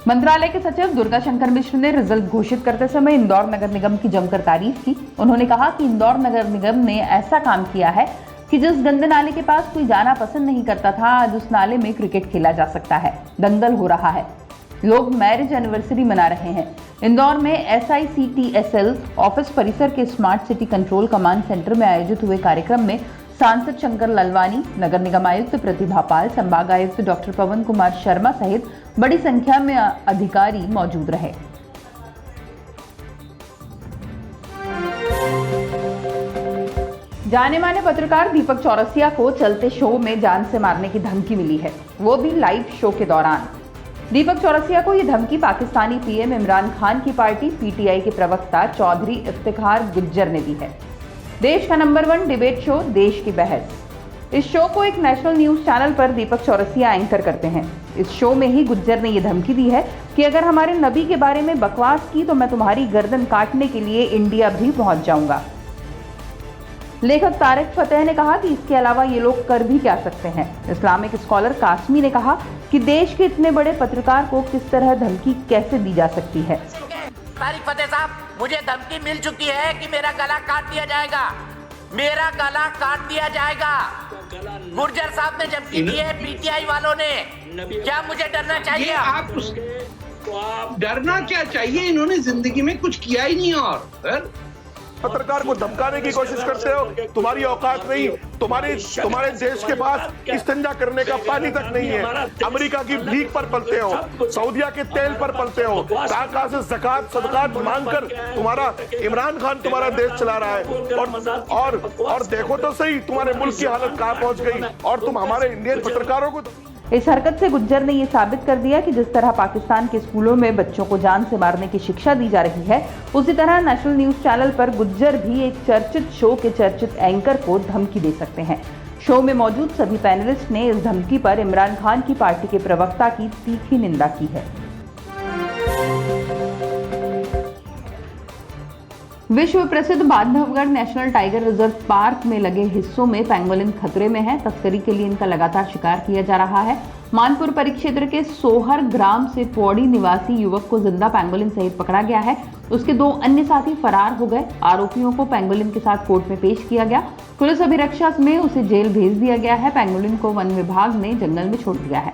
मंत्रालय के सचिव दुर्गा शंकर मिश्र ने रिजल्ट घोषित करते समय इंदौर नगर निगम की जमकर तारीफ की। उन्होंने कहा कि इंदौर नगर निगम ने ऐसा काम किया है कि जिस गंदे नाले के पास कोई जाना पसंद नहीं करता था, आज उस नाले में क्रिकेट खेला जा सकता है, दंगल हो रहा है, लोग मैरिज एनिवर्सरी मना रहे हैं। इंदौर में SICTSL ऑफिस परिसर के smart city control command centre में आयोजित हुए कार्यक्रम में सांसद शंकर ललवानी, नगर निगम आयुक्त प्रतिभा पाल, संभाग आयुक्त डॉक्टर पवन कुमार शर्मा सहित बड़ी संख्या में अधिकारी मौजूद रहे। जाने माने पत्रकार दीपक चौरसिया को चलते शो में जान से मारने की धमकी मिली है, वो भी लाइव शो के दौरान। दीपक चौरसिया को यह धमकी पाकिस्तानी PM इमरान खान की पार्टी PTI के प्रवक्ता चौधरी इफ्तिखार गुज्जर ने दी है। देश का नंबर 1 डिबेट शो देश की बहस। इस शो को एक नेशनल न्यूज चैनल पर दीपक चौरसिया एंकर करते हैं। इस शो में ही गुज्जर ने यह धमकी दी है कि अगर हमारे नबी के बारे में बकवास की तो मैं तुम्हारी गर्दन काटने के लिए इंडिया भी पहुंच जाऊंगा। लेखक तारिक फतेह ने कहा कि इसके अलावा ये लोग कर भी क्या सकते हैं। इस्लामिक स्कॉलर कासमी ने कहा कि देश के इतने बड़े पत्रकार को किस तरह धमकी कैसे दी जा सकती है। तारिक फतेह साहब, मुझे धमकी मिल चुकी है कि मेरा गला काट दिया जाएगा, मेरा गला काट दिया जाएगा। गुर्जर साहब ने धमकी दी है, PTI वालों ने। क्या मुझे डरना चाहिए? आप डरना क्या चाहिए? इन्होंने जिंदगी में कुछ किया ही नहीं। और पत्रकार को धमकाने की कोशिश करते हो, तुम्हारी औकात नहीं, तुम्हारे देश के पास इस्तेंजा करने का पानी तक नहीं है। अमेरिका की भीख पर पलते हो, सऊदिया के तेल पर पलते हो, कहां से ज़कात सदकात मांगकर तुम्हारा इमरान खान तुम्हारा देश चला रहा है। और देखो तो सही तुम्हारे मुल्क की हालत कहां पहुंच गई, और तुम हमारे इंडियन पत्रकारों को। इस हरकत से गुज्जर ने यह साबित कर दिया कि जिस तरह पाकिस्तान के स्कूलों में बच्चों को जान से मारने की शिक्षा दी जा रही है, उसी तरह नेशनल न्यूज चैनल पर गुज्जर भी एक चर्चित शो के चर्चित एंकर को धमकी दे सकते हैं। शो में मौजूद सभी पैनलिस्ट ने इस धमकी पर इमरान खान की पार्टी के प्रवक्ता की तीखी निंदा की है। विश्व प्रसिद्ध Bandhavgarh national tiger reserve park में लगे हिस्सों में पेंगोलिन खतरे में है। तस्करी के लिए इनका लगातार शिकार किया जा रहा है। मानपुर परिक्षेत्र के सोहर ग्राम से पौड़ी निवासी युवक को जिंदा पेंगोलिन सहित पकड़ा गया है। उसके 2 अन्य साथी फरार हो गए। आरोपियों को पेंगोलिन के साथ कोर्ट में पेश किया गया। पुलिस अभिरक्षा में उसे जेल भेज दिया गया है। पेंगोलिन को वन विभाग ने जंगल में छोड़ दिया है।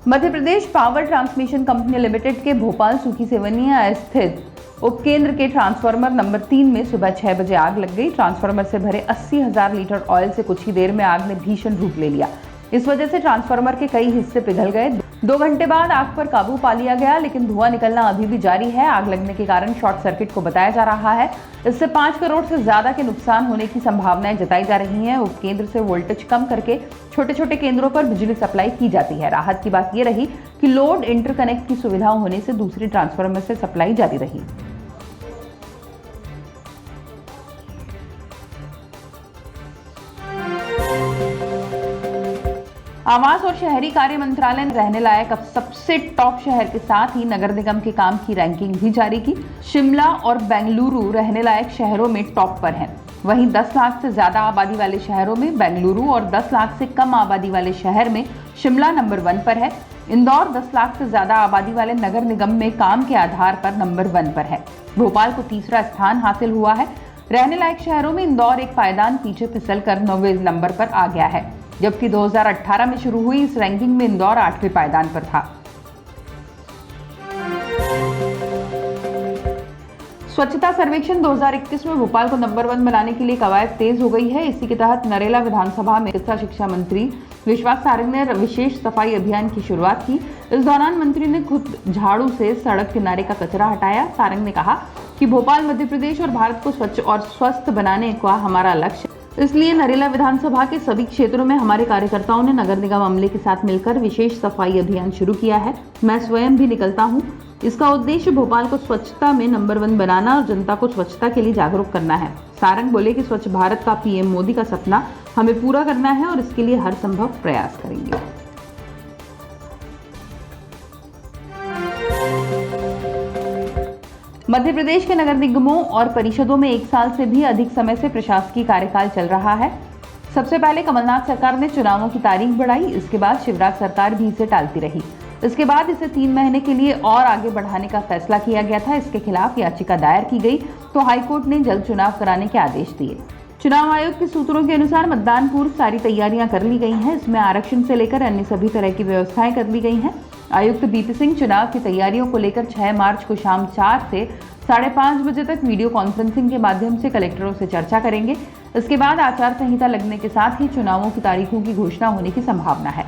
Madhya Pradesh power transmission company limited के भोपाल सूखी सेवनिया स्थित उपकेंद्र के ट्रांसफार्मर नंबर 3 में सुबह 6 बजे आग लग गई। ट्रांसफार्मर से भरे 80,000 लीटर ऑयल से कुछ ही देर में आग ने भीषण रूप ले लिया। इस वजह से ट्रांसफार्मर के कई हिस्से पिघल गए। 2 घंटे बाद आग पर काबू पा लिया गया, लेकिन धुआं निकलना अभी भी जारी है। आग लगने के कारण शॉर्ट सर्किट को बताया जा रहा है। इससे 5 करोड़ से ज्यादा के नुकसान होने की संभावनाएं जताई जा रही हैं। उपकेंद्र से वोल्टेज कम करके छोटे छोटे केंद्रों पर बिजली सप्लाई की जाती है। राहत की बात यह रही कि लोड इंटरकनेक्ट की सुविधा होने से दूसरी ट्रांसफार्मर से सप्लाई जारी रही। आवास और शहरी कार्य मंत्रालय ने रहने लायक अब सबसे टॉप शहर के साथ ही नगर निगम के काम की रैंकिंग भी जारी की। शिमला और बेंगलुरु रहने लायक शहरों में टॉप पर हैं। वहीं 10 लाख से ज्यादा आबादी वाले शहरों में बेंगलुरु और 10 लाख से कम आबादी वाले शहर में शिमला नंबर 1 पर है। इंदौर 10 लाख से ज्यादा आबादी वाले नगर निगम में काम के आधार पर नंबर 1 पर है। भोपाल को तीसरा स्थान हासिल हुआ है। रहने लायक शहरों में इंदौर एक पायदान पीछे फिसल कर 9वें नंबर पर आ गया है, जबकि 2018 में शुरू हुई इस रैंकिंग में इंदौर 8वें पायदान पर था। स्वच्छता सर्वेक्षण 2021 में भोपाल को नंबर 1 बनाने के लिए कवायद तेज हो गई है। इसी के तहत नरेला विधानसभा में चिकित्सा शिक्षा मंत्री विश्वास सारंग ने विशेष सफाई अभियान की शुरुआत की। इस दौरान मंत्री ने खुद झाड़ू से सड़क किनारे का कचरा हटाया। सारंग ने कहा कि भोपाल मध्य प्रदेश और भारत को स्वच्छ और स्वस्थ बनाने का हमारा लक्ष्य, इसलिए नरेला विधानसभा के सभी क्षेत्रों में हमारे कार्यकर्ताओं ने नगर निगम अमले के साथ मिलकर विशेष सफाई अभियान शुरू किया है। मैं स्वयं भी निकलता हूं। इसका उद्देश्य भोपाल को स्वच्छता में नंबर 1 बनाना और जनता को स्वच्छता के लिए जागरूक करना है। सारंग बोले कि स्वच्छ भारत का PM मोदी का सपना हमें पूरा करना है और इसके लिए हर संभव प्रयास करेंगे। मध्य प्रदेश के नगर निगमों और परिषदों में 1 साल से भी अधिक समय से प्रशासकीय कार्यकाल चल रहा है। सबसे पहले कमलनाथ सरकार ने चुनावों की तारीख बढ़ाई, इसके बाद शिवराज सरकार भी इसे टालती रही। इसके बाद इसे 3 महीने के लिए और आगे बढ़ाने का फैसला किया गया था। इसके खिलाफ याचिका दायर की गई तो हाईकोर्ट ने जल्द चुनाव कराने के आदेश दिए। चुनाव आयोग के सूत्रों के अनुसार मतदान पूर्व सारी तैयारियां कर ली गई हैं। इसमें आरक्षण से लेकर अन्य सभी तरह की व्यवस्थाएं कर ली गई हैं। आयुक्त बीपी सिंह चुनाव की तैयारियों को लेकर 6 मार्च को शाम 4 से 5:30 बजे तक वीडियो कॉन्फ्रेंसिंग के माध्यम से कलेक्टरों से चर्चा करेंगे। इसके बाद आचार संहिता लगने के साथ ही चुनावों की तारीखों की घोषणा होने की संभावना है।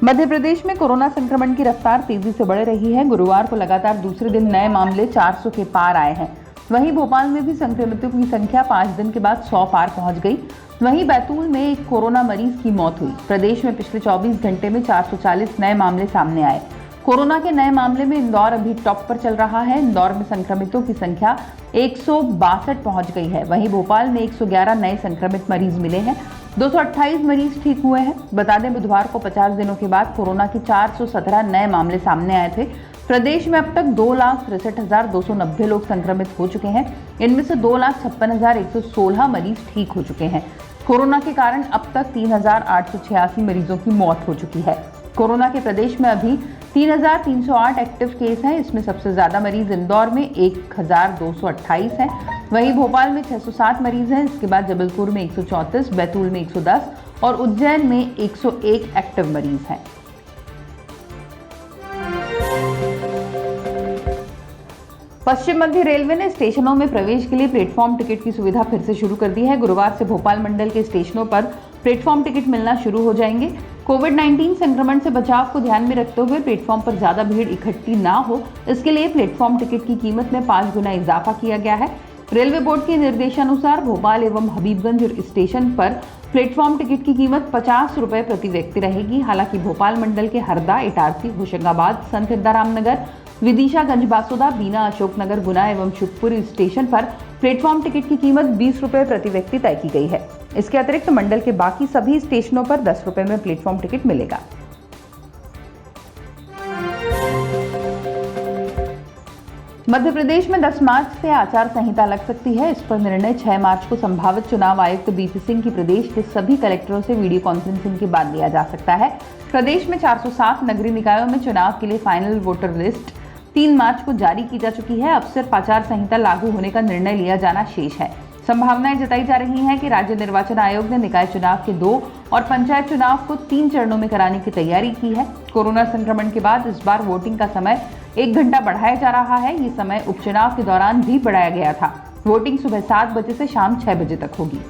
मध्य प्रदेश में कोरोना संक्रमण की रफ्तार तेजी से बढ़ रही है। गुरुवार को लगातार दूसरे दिन नए मामले 400 के पार आए हैं। वहीं भोपाल में भी संक्रमितों की संख्या 5 दिन के बाद 100 पार पहुंच गई। वहीं बैतूल में एक कोरोना मरीज की मौत हुई। प्रदेश में पिछले 24 घंटे में 440 नए मामले सामने आए। कोरोना के नए मामले में इंदौर अभी टॉप पर चल रहा है। इंदौर में संक्रमितों की संख्या 162 पहुंच गई है। वहीं भोपाल में 111 नए संक्रमित मरीज मिले हैं। 228 मरीज ठीक हुए हैं। बता दें, बुधवार को 50 दिनों के बाद कोरोना के 417 नए मामले सामने आए थे। प्रदेश में अब तक 2,63,290 लोग संक्रमित हो चुके हैं। इनमें से 2,56,116 मरीज ठीक हो चुके हैं। कोरोना के कारण अब तक 3,886 मरीजों की मौत हो चुकी है। कोरोना के प्रदेश में अभी 3,308 एक्टिव केस हैं। इसमें सबसे ज्यादा मरीज इंदौर में 1,228 हैं। वहीं भोपाल में 607 मरीज हैं। इसके बाद जबलपुर में 134, बैतूल में 110 और उज्जैन में 101 एक्टिव मरीज हैं। पश्चिम मध्य रेलवे ने स्टेशनों में प्रवेश के लिए प्लेटफॉर्म टिकट की सुविधा फिर से शुरू कर दी है। गुरुवार से भोपाल मंडल के स्टेशनों पर प्लेटफॉर्म टिकट मिलना शुरू हो जाएंगे। कोविड-19 संक्रमण से बचाव को ध्यान में रखते हुए प्लेटफॉर्म पर ज्यादा भीड़ इकट्ठी ना हो, इसके लिए प्लेटफॉर्म टिकट की कीमत में 5 गुना इजाफा किया गया है। रेलवे बोर्ड के निर्देशानुसार भोपाल एवं हबीबगंज स्टेशन पर प्लेटफॉर्म टिकट की कीमत 50 रुपए प्रति व्यक्ति रहेगी। हालांकि भोपाल मंडल के हरदा, इटारसी, होशंगाबाद, संत हिरदाराम नगर, विदिशा, गंजबासुदा, बीना, अशोकनगर, गुना एवं शिवपुरी स्टेशन पर प्लेटफॉर्म टिकट की कीमत 20 रुपए प्रति व्यक्ति तय की गई है। इसके अतिरिक्त मंडल के बाकी सभी स्टेशनों पर 10 रुपए में प्लेटफॉर्म टिकट मिलेगा। मध्य प्रदेश में 10 मार्च से आचार संहिता लग सकती है। इस पर निर्णय 6 मार्च को संभावित चुनाव आयुक्त बीपी सिंह की प्रदेश के सभी कलेक्टरों से वीडियो कॉन्फ्रेंसिंग के बाद लिया जा सकता है। प्रदेश में 407 नगरीय निकायों में चुनाव के लिए फाइनल वोटर लिस्ट 3 मार्च को जारी की जा चुकी है। अब सिर्फ आचार संहिता लागू होने का निर्णय लिया जाना शेष है। संभावनाएं जताई जा रही हैं कि राज्य निर्वाचन आयोग ने निकाय चुनाव के 2 और पंचायत चुनाव को 3 चरणों में कराने की तैयारी की है। कोरोना संक्रमण के बाद इस बार वोटिंग का समय 1 घंटा बढ़ाया जा रहा है। ये समय उपचुनाव के दौरान भी बढ़ाया गया था। वोटिंग सुबह 7 बजे से शाम 6 बजे तक होगी।